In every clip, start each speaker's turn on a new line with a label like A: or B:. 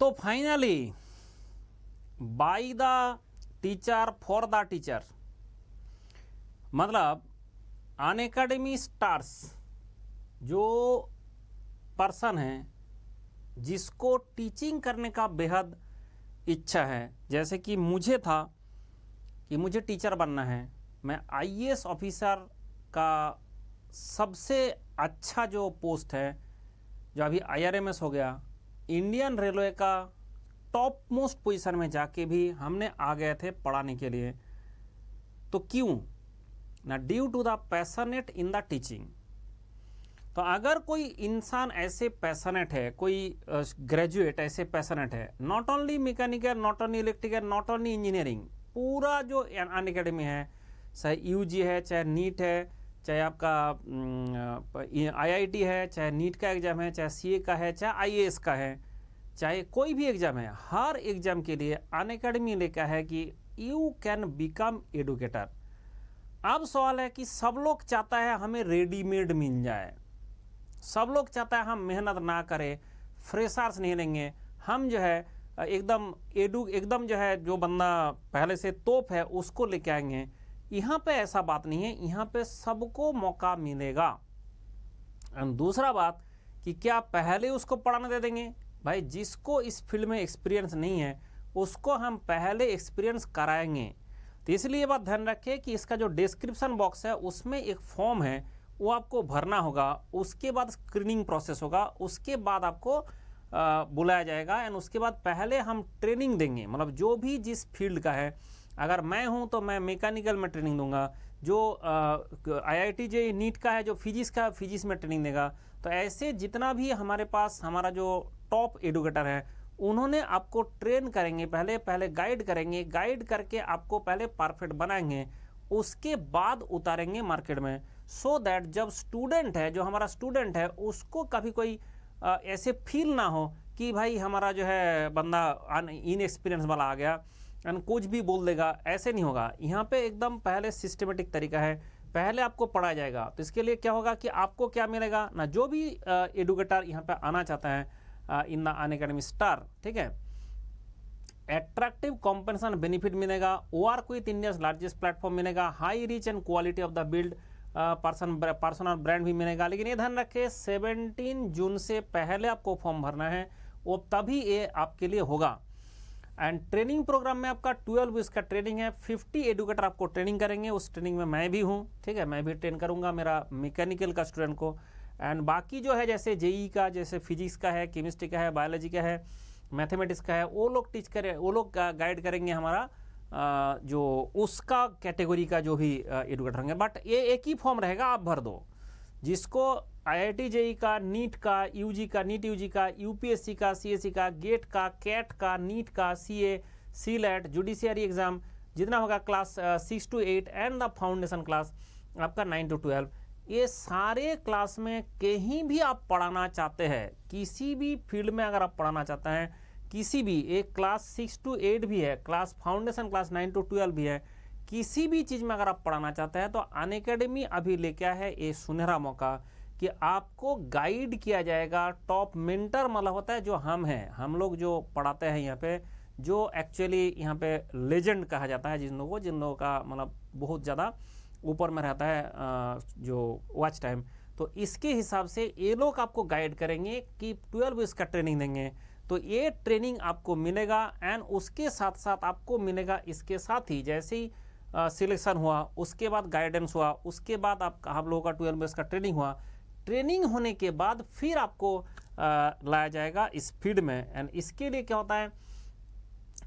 A: तो finally by the teacher for the teacher, मतलब Unacademy stars जो पर्सन है जिसको टीचिंग करने का बेहद इच्छा है, जैसे कि मुझे था कि मुझे टीचर बनना है। मैं आईएएस ऑफिसर का सबसे अच्छा जो पोस्ट है जो अभी आईआरएमएस हो गया, इंडियन रेलवे का टॉप मोस्ट पोजीशन में जाके भी हमने आ गए थे पढ़ाने के लिए। तो क्यों ना, due to the passionate in the teaching. तो अगर कोई इंसान ऐसे पैशनेट है, कोई ग्रेजुएट ऐसे पैशनेट है, not only mechanical, not only electrical, not only engineering, पूरा जो अनअकैडमी है, चाहे यूजी है, चाहे नीट है, चाहे आपका आईआईटी है, चाहे नीट का एग्ज़ाम है, चाहे सीए का है, चाहे आईएएस का है, चाहे कोई भी एग्ज़ाम है, हर एग्ज़ाम के लिए अनअकैडमी लिखा है कि यू कैन बिकम एडुकेटर। अब सवाल है कि सब लोग चाहता है हमें रेडीमेड मिल जाए, सब लोग चाहता है हम मेहनत ना करें, फ्रेशर्स नहीं लेंगे, हम जो है एकदम जो है जो बंदा पहले से तोप है उसको लेके आएंगे। यहाँ पे ऐसा बात नहीं है, यहाँ पे सबको मौका मिलेगा। और दूसरा बात कि क्या पहले उसको पढ़ाने दे देंगे? भाई जिसको इस फील्ड में एक्सपीरियंस नहीं है उसको हम पहले एक्सपीरियंस कराएंगे। तो इसलिए ये बात ध्यान रखें कि इसका जो डिस्क्रिप्शन बॉक्स है उसमें एक फॉर्म है, वो आपको भरना होगा, उसके बाद स्क्रीनिंग प्रोसेस होगा, उसके बाद आपको बुलाया जाएगा एंड उसके बाद पहले हम ट्रेनिंग देंगे। मतलब जो भी जिस फील्ड का है, अगर मैं हूं तो मैं मैकेनिकल में ट्रेनिंग दूंगा, जो आईआईटी जे नीट का है जो फिजिक्स का फिजिक्स में ट्रेनिंग देगा। तो ऐसे जितना भी हमारे पास हमारा जो टॉप एडुकेटर है उन्होंने आपको ट्रेन करेंगे, पहले गाइड करेंगे, गाइड करके आपको पहले परफेक्ट बनाएंगे, उसके बाद उतारेंगे मार्केट में, सो दैट जब स्टूडेंट है, जो हमारा स्टूडेंट है, उसको कभी कोई ऐसे फील ना हो कि भाई हमारा जो है बंदा इनएक्सपीरियंस वाला आ गया एंड कुछ भी बोल देगा। ऐसे नहीं होगा, यहाँ पे एकदम पहले सिस्टमेटिक तरीका है, पहले आपको पढ़ाया जाएगा। तो इसके लिए क्या होगा कि आपको क्या मिलेगा ना, जो भी एडुकेटर यहाँ पे आना चाहता है इन द अनअकैडमी स्टार, ठीक है, एट्रैक्टिव कॉम्पेंसेशन बेनिफिट मिलेगा, work with India's largest platform मिलेगा, high reach and quality of the build personal brand भी मिलेगा। लेकिन ये ध्यान रखें 17 जून से पहले आपको फॉर्म भरना है, वो तभी ये आपके लिए होगा। एंड ट्रेनिंग प्रोग्राम में आपका 12 वीक्स का ट्रेनिंग है, 50 एडुकेटर आपको ट्रेनिंग करेंगे, उस ट्रेनिंग में मैं भी हूँ, ठीक है, मैं भी ट्रेन करूँगा मेरा मैकेनिकल का स्टूडेंट को। एंड बाकी जो है जैसे जेई का, जैसे फिजिक्स का है, केमिस्ट्री का है, बायोलॉजी का है, मैथमेटिक्स का है, वो लोग टीच करें, वो लोग गाइड करेंगे हमारा जो उसका कैटेगरी का जो भी एडुकेटर होंगे। बट ये एक ही फॉर्म रहेगा, आप भर दो। जिसको आईआईटी जेई का, नीट का, यूजी का, नीट यूजी का, यूपीएससी का, सीएससी का, गेट का, कैट का, नीट का, सीए, सीलेट, जुडिशियरी एग्जाम जितना होगा class 6 to 8 and the foundation class आपका 9 to 12, ये सारे क्लास में कहीं भी आप पढ़ाना चाहते हैं, किसी भी फील्ड में अगर आप पढ़ाना चाहते हैं, किसी भी एक क्लास 6 to 8 भी है, क्लास फाउंडेशन क्लास 9 to 12 भी है, किसी भी चीज़ में अगर आप पढ़ाना चाहते हैं तो अनअकैडमी अभी लेके आया है ये सुनहरा मौका कि आपको गाइड किया जाएगा। टॉप मेंटर मतलब होता है जो हम हैं, हम लोग जो पढ़ाते हैं यहाँ पे, जो एक्चुअली यहाँ पे लेजेंड कहा जाता है जिन लोगों का मतलब बहुत ज़्यादा ऊपर में रहता है जो वॉच टाइम। तो इसके हिसाब से ये लोग आपको गाइड करेंगे कि 12 वीक्स का ट्रेनिंग देंगे। तो ये ट्रेनिंग आपको मिलेगा एंड उसके साथ साथ आपको मिलेगा, इसके साथ ही जैसे ही सिलेक्शन हुआ, उसके बाद गाइडेंस हुआ, उसके बाद आप लोगों का 12 वीक्स का ट्रेनिंग हुआ, ट्रेनिंग होने के बाद फिर आपको लाया जाएगा इस फील्ड में। एंड इसके लिए क्या होता है,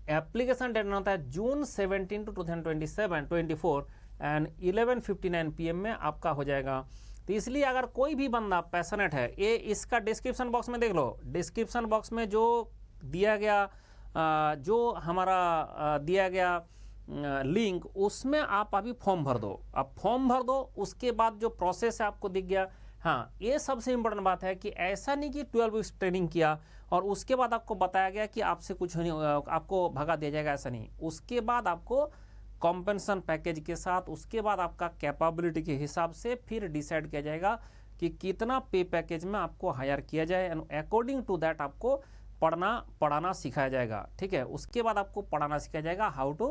A: एप्लीकेशन डेडलाइन होता है जून 17 to 2024 एंड 11:59 PM में आपका हो जाएगा। तो इसलिए अगर कोई भी बंदा पैशनेट है, ये इसका डिस्क्रिप्शन बॉक्स में देख लो, डिस्क्रिप्शन बॉक्स में जो दिया गया जो हमारा दिया गया लिंक, उसमें आप अभी फॉर्म भर दो। आप फॉर्म भर दो, उसके बाद जो प्रोसेस है आपको दिख गया। हाँ, ये सबसे इंपॉर्टेंट बात है कि ऐसा नहीं कि 12 वीक्स ट्रेनिंग किया और उसके बाद आपको बताया गया कि आपसे कुछ नहीं, आपको भगा दिया जाएगा, ऐसा नहीं। उसके बाद आपको कॉम्पेंसेशन पैकेज के साथ, उसके बाद आपका कैपेबिलिटी के हिसाब से फिर डिसाइड किया जाएगा कि कितना पे पैकेज में आपको हायर किया जाए एंड अकॉर्डिंग टू दैट आपको पढ़ाना सिखाया जाएगा, ठीक है। उसके बाद आपको पढ़ाना सिखाया जाएगा how to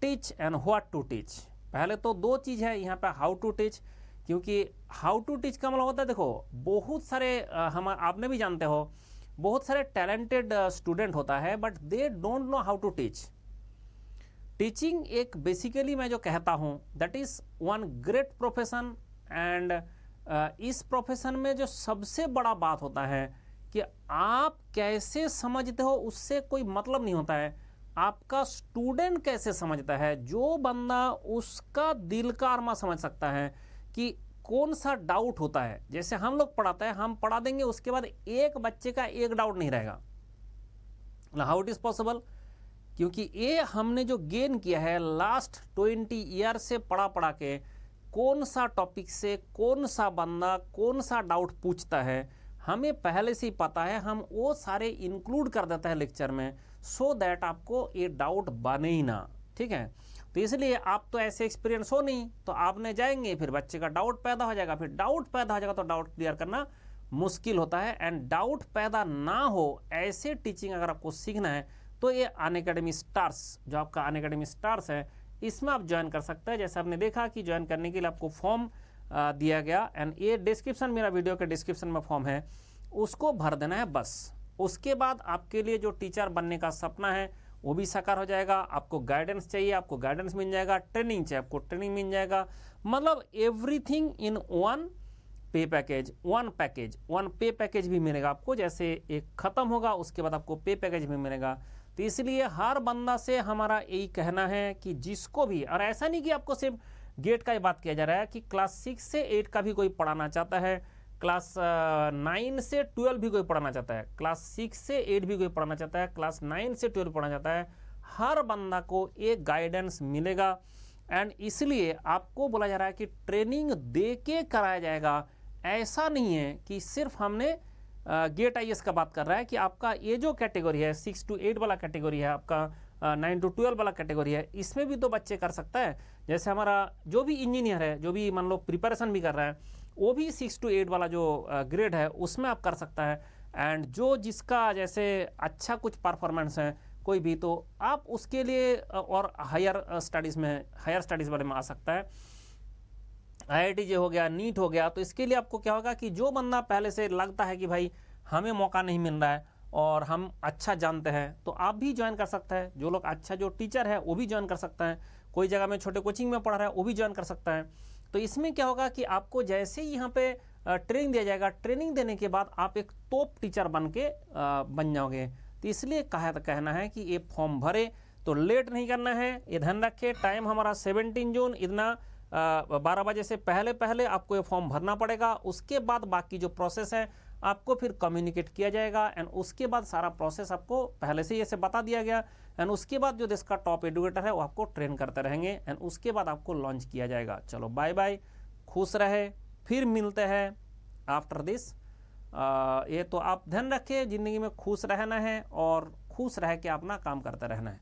A: teach and what to teach. पहले तो दो चीज़ है यहाँ पे, हाउ टू टीच, क्योंकि हाउ टू टीच का मतलब होता है, देखो बहुत सारे हम आपने भी जानते हो बहुत सारे टैलेंटेड स्टूडेंट होता है but they don't know how to teach. Teaching एक बेसिकली मैं जो कहता हूँ that is one great profession and इस प्रोफेशन में जो सबसे बड़ा बात होता है कि आप कैसे समझते हो उससे कोई मतलब नहीं होता है, आपका स्टूडेंट कैसे समझता है। जो बंदा उसका दिल का अरमा समझ सकता है कि कौन सा डाउट होता है, जैसे हम लोग पढ़ाते हैं, हम पढ़ा देंगे उसके बाद एक बच्चे का एक डाउट नहीं रहेगा, हाउ इट इज़ पॉसिबल, क्योंकि ये हमने जो गेन किया है लास्ट 20 ईयर से पढ़ा के, कौन सा टॉपिक से कौन सा बंदा कौन सा डाउट पूछता है हमें पहले से ही पता है, हम वो सारे इंक्लूड कर देता है लेक्चर में, सो दैट आपको ये डाउट बने ही ना, ठीक है। तो इसलिए आप तो ऐसे एक्सपीरियंस हो नहीं, तो आपने जाएंगे फिर बच्चे का डाउट पैदा हो जाएगा, फिर डाउट पैदा हो जाएगा तो डाउट क्लियर करना मुश्किल होता है। एंड डाउट पैदा ना हो ऐसे टीचिंग अगर आपको सीखना है तो ये अनअकैडमी स्टार्स, जो आपका अनअकैडमी स्टार्स है, इसमें आप ज्वाइन कर सकते हैं। जैसे आपने देखा कि ज्वाइन करने के लिए आपको फॉर्म दिया गया एंड ये डिस्क्रिप्शन, मेरा वीडियो के डिस्क्रिप्शन में फॉर्म है, उसको भर देना है बस। उसके बाद आपके लिए जो टीचर बनने का सपना है वो भी साकार हो जाएगा। आपको गाइडेंस चाहिए, आपको गाइडेंस मिल जाएगा, ट्रेनिंग चाहिए, आपको ट्रेनिंग मिल जाएगा, मतलब एवरीथिंग इन वन पे पैकेज, वन पे पैकेज भी मिलेगा आपको। जैसे एक ख़त्म होगा उसके बाद आपको पे पैकेज भी मिलेगा। तो इसलिए हर बंदा से हमारा यही कहना है कि जिसको भी, और ऐसा नहीं कि आपको सिर्फ गेट का ही बात किया जा रहा है, कि क्लास 6 से 8 का भी कोई पढ़ाना चाहता है, क्लास 9 से 12 भी कोई पढ़ाना चाहता है, क्लास 6 से 8 भी कोई पढ़ाना चाहता है, क्लास 9 से 12 पढ़ाना चाहता है, हर बंदा को एक गाइडेंस मिलेगा। एंड इसलिए आपको बोला जा रहा है कि ट्रेनिंग दे के कराया जाएगा। ऐसा नहीं है कि सिर्फ हमने गेट आईएएस का बात कर रहा है कि आपका ये जो कैटेगरी है 6 to 8 वाला कैटेगरी है, आपका 9 to 12 वाला कैटेगरी है, इसमें भी तो बच्चे कर सकता है। जैसे हमारा जो भी इंजीनियर है, जो भी मान लो प्रिपरेशन भी कर रहा है, वो भी 6 to 8 वाला जो ग्रेड है उसमें आप कर सकता है। एंड जो जिसका जैसे अच्छा कुछ परफॉर्मेंस है कोई भी, तो आप उसके लिए और हायर स्टडीज़ वाले में आ सकता है। IIT हो गया, नीट हो गया, तो इसके लिए आपको क्या होगा कि जो बंदा पहले से लगता है कि भाई हमें मौका नहीं मिल रहा है और हम अच्छा जानते हैं, तो आप भी ज्वाइन कर सकते हैं। जो लोग अच्छा, जो टीचर है वो भी ज्वाइन कर सकता है, कोई जगह में छोटे कोचिंग में पढ़ रहा है वो भी ज्वाइन कर सकता है। तो इसमें क्या होगा कि आपको जैसे ही यहाँ पे ट्रेनिंग दिया जाएगा, ट्रेनिंग देने के बाद आप एक टॉप टीचर बन जाओगे। तो इसलिए कहना है कि ये फॉर्म भरे, तो लेट नहीं करना है, ये ध्यान रखें। टाइम हमारा 17 जून, इतना 12 बजे से पहले आपको ये फॉर्म भरना पड़ेगा। उसके बाद बाकी जो प्रोसेस है आपको फिर कम्युनिकेट किया जाएगा एंड उसके बाद सारा प्रोसेस आपको पहले से ऐसे बता दिया गया एंड उसके बाद जो देश का टॉप एजुकेटर है वो आपको ट्रेन करते रहेंगे एंड उसके बाद आपको लॉन्च किया जाएगा। चलो बाय बाय, खुश रहे, फिर मिलते हैं आफ्टर दिस। ये तो आप ध्यान रखें, ज़िंदगी में खुश रहना है और खुश रह के अपना काम करते रहना है।